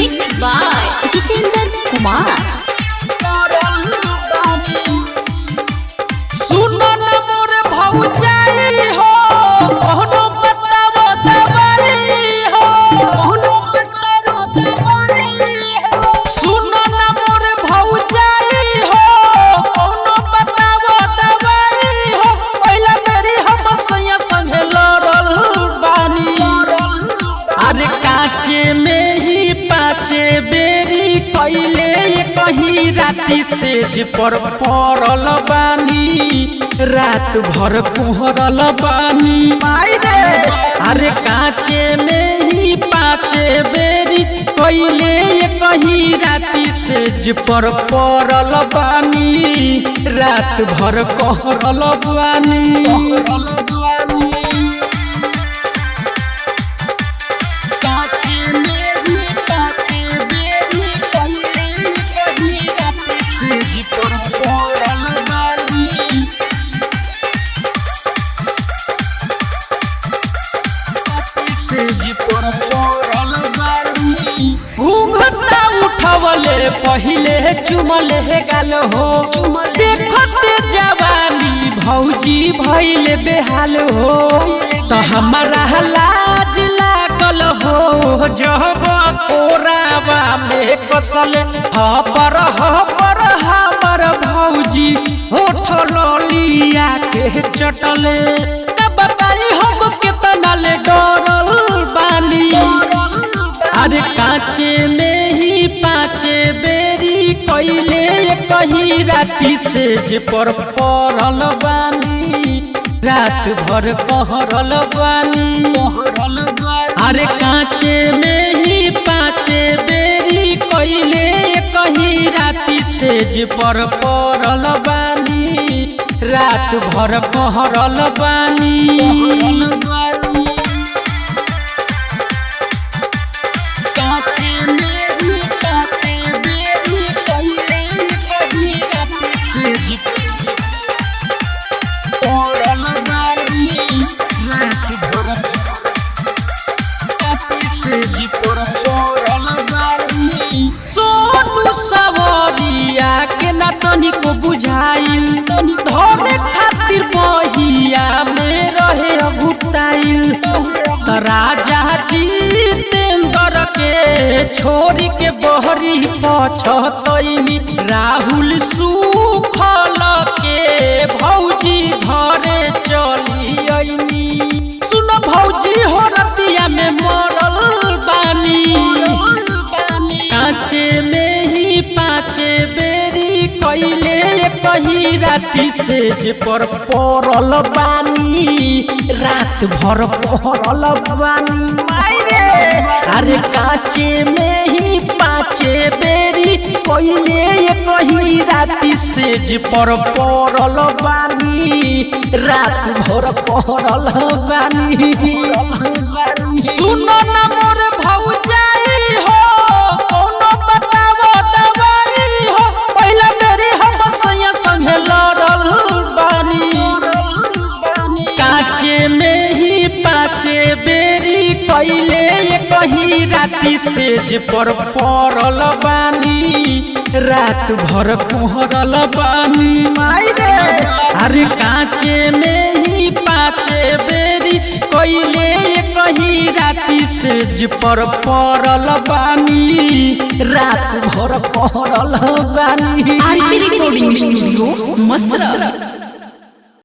Mixed by Jitendra Kumar. सुनो न मोर भौजाई हो कहनो बतावो दवाई हो कहनो बतावो दवाई हो सुनो न मोर भौजाई हो कहनो बतावो दवाई हो पहिला मेरी हम सैया संगे लड़ल बानी अरे काचे में ही पाचे बेरी कइले कहीं राती सेज पर पड़ल बानी रात भर कुहरल बानी अरे काचे में ही पाचे बेरी कइले कहीं राती सेज पर पड़ल बानी रात भर कहरल बानी घूंघटा उठवले पहिले चुमले गाल हो देखते जवानी भौजी भइले बेहाल हो तो हमारा लाज लागल हो जब कोरावा में कसल हबर हमर भौजी होठ लिया के चटले तब बताई हम कितना ले डरल बानी अरे काचे में ही पाचे बेरी कइले कहीं राती सेज पर पड़ल बानी रात भर कहरल बानी अरे काचे में ही पाचे बेरी कइले कहीं राती सेज पर पड़ल बानी रात भर कहरल बानी सोनू सवरिया के ना तनिको बुझाइल धरे खातिर बहिया में रहे भुताइल राजा जितेंद्र के छोड़ के बहरी पछतैनी राहुल सुखल के भौजी घरे चली आईनी सुन भौजी हो रतिया में मरल बानी काचे में ही पाचे बेरी कइले कहीं राती सेज पर पड़ल बानी रात भर कहरल बानी अरे काचे में ही पाचे बेरी कइले कहीं राती सेज पर पड़ल बानी रात भर कहरल बानी सुनो न मोर भौजाई हो कोनो बतावो दवाई हो पहिला मेरी हम सैया संगे लड़ल बानी काचे में ही पाचे बेरी कइले कहीं राती सेज पर पड़ल बानी रात भर कुहरल बानी अरे काचे में ही पाचे बेरी कइले कहीं राती सेज पर पड़ल बानी रात भर कहरल बानी IP Recording Studio, Masra.